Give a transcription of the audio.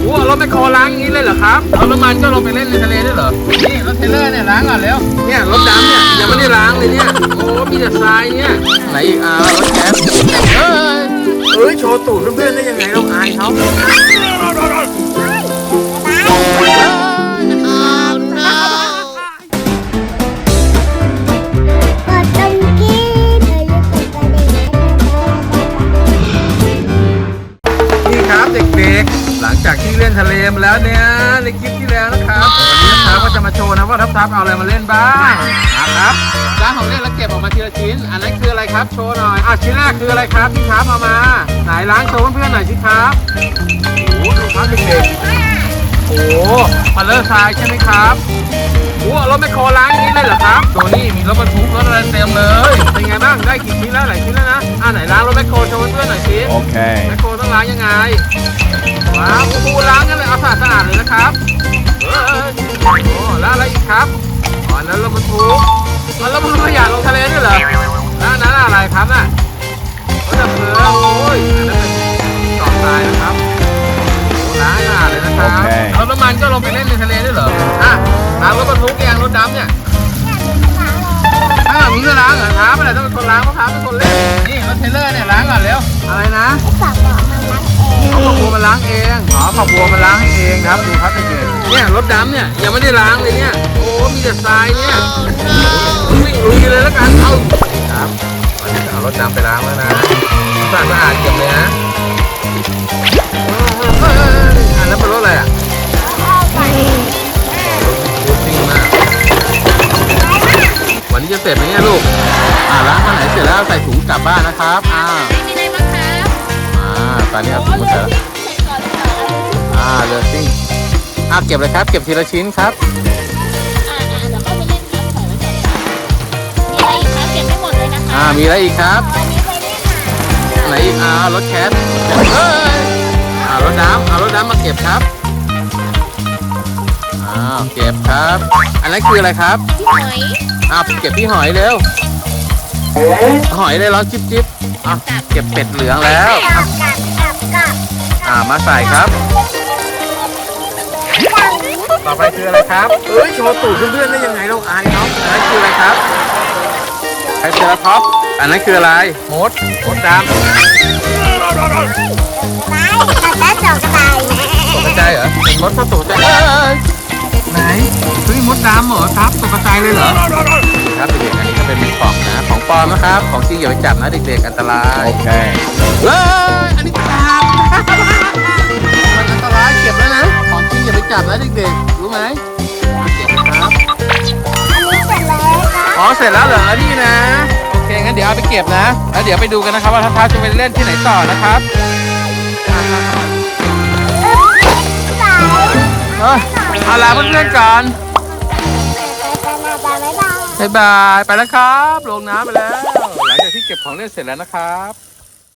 อ้รถแมคโครล้างอย่างนี้เลยเหรอครับรถน้ำมันก็ลงไปเล่นในทะเลด้วยเหรอนี่รถเทรลเลอร์เนี่ยล้างก่อนเร็วเนี่ยรถดำเนี่ยยังไม่ได้ล้างเลยเนี่ยโอ้มีแต่ทรายเนี่ยไหนอีกรถแก๊สเอ้ยโชว์ตูดเพื่อนๆได้ยังไงเราอายเขาเด็กๆหลังจากที่เล่นทะเลมาแล้วเนี่ยในคลิปที่แล้วนะครับวันนี้นะครับก็จะมาโชว์นะว่าทับเอาอะไรมาเล่นบ้างนะครับล้างของเล่นแล้วเก็บออกมาทีละชิ้นอันนั้นคืออะไรครับโชว์หน่อยชิ้นแรกคืออะไรครับที่ทับเอามาไหนล้างโชว์เพื่อนๆหน่อยสิครับโอ้ดูครับเด็กๆโอ้มาเลอะทรายใช่ไหมครับโอ้รถแมคโครล้างอย่างนี้เลยเหรอครับตัวนี้มีรถบรรทุกรถอะไรเต็มเลยเป็นไงบ้างได้กี่ชิ้นแล้วหลายชิ้นแล้วนะไหนล้างรถแมคโครโชว์เพื่อนๆหน่อยสิโอเคแมคโครต้องล้างยังไงว้าวปูล้างกันเลยเอาสะอาดเลยนะครับโอ้แล้วอะไรอีกครับนั้นรถบรรทุกแล้วมันขยะลงทะเลด้วยเหรอนั่นอะไรครับน่ะรถดับเพลิงโอ้ยนั่นเป็นกองทรายนะครับล้างสะอาดเลยนะครับรถน้ำมันก็ลงไปเล่นในทะเลด้วยเหรอล้างรถบรรทุกยางรถดำเนี่ยมีก็ล้างเหรอครับอะไรต้องเป็นคนล้างเพราะครับเป็นคนเล่นนี่รถเทรลเลอร์เนี่ยล้างก่อนเร็วอะไรนะฝักบัวมันล้างเองฝักบัวมันล้างให้เองครับดูครับเด็กๆเนี่ยรถดำเนี่ยยังไม่ได้ล้างเลยเนี่ยโอ้มีแต่ทรายเนี่ยวิ่งลุยเลยแล้วกันเอาครับวันนี้จะเอารถดำไปล้างแล้วนะสะอาดเก็บเลยนะอันนั้นเป็นรถอะไรรถซิ่งมากวันนี้จะเสร็จไหมเนี่ยลูกล้างวันไหนเสร็จแล้วใส่ถุงกลับบ้านนะครับมีอะไรบ้างครับตอนนี้เอาถุงมาเสร็จเรือซิ่งเก็บเลยครับเก็บทีละชิ้นครับเดี๋ยวเข้าไปเล่นครับถอยไว้ก่อนมีอะไรอีกครับเก็บไม่หมดเลยนะคะมีอะไรอีกครับไหนอีกรถแคสรถน้ำรถน้ำมาเก็บครับเก็บครับอันนั้นคืออะไรครับพี่หอยเก็บพี่หอยเร็วหอยได้ร้อนจิ๊บเก็บเป็ดเหลืองแล้วมาใส่ครับต่อไปคืออะไรครับโชว์ตูดเพื่อนๆได้ยังไงเราอายเขาอันนั้นคืออะไรครับไทรเซราท็อปส์อันนั้นคืออะไรมดดำตกใจเหรอมดตกใจไหนมดดำเหรอครับตกใจเลยเหรอครับเด็กๆอันนี้ก็เป็นของนะของปลอมนะครับของจริงอย่าไปจับนะเด็กๆอันตรายโอเคอันนี้ครับมันอันตรายเก็บแล้วนะของจริงอย่าไปจับนะเด็กๆรู้ไหมเก็บครับเสร็จแล้วเหรอนี่นะโอเคงั้นเดี๋ยวเอาไปเก็บนะแล้วเดี๋ยวไปดูกันนะครับว่าท้าจะไปเล่นที่ไหนต่อนะครับลาเพื่อนๆก่อนบ๊ายบายไปแล้วครับลงน้ำไปแล้วหลังจากที่เก็บของเล่นเสร็จแล้วนะครับ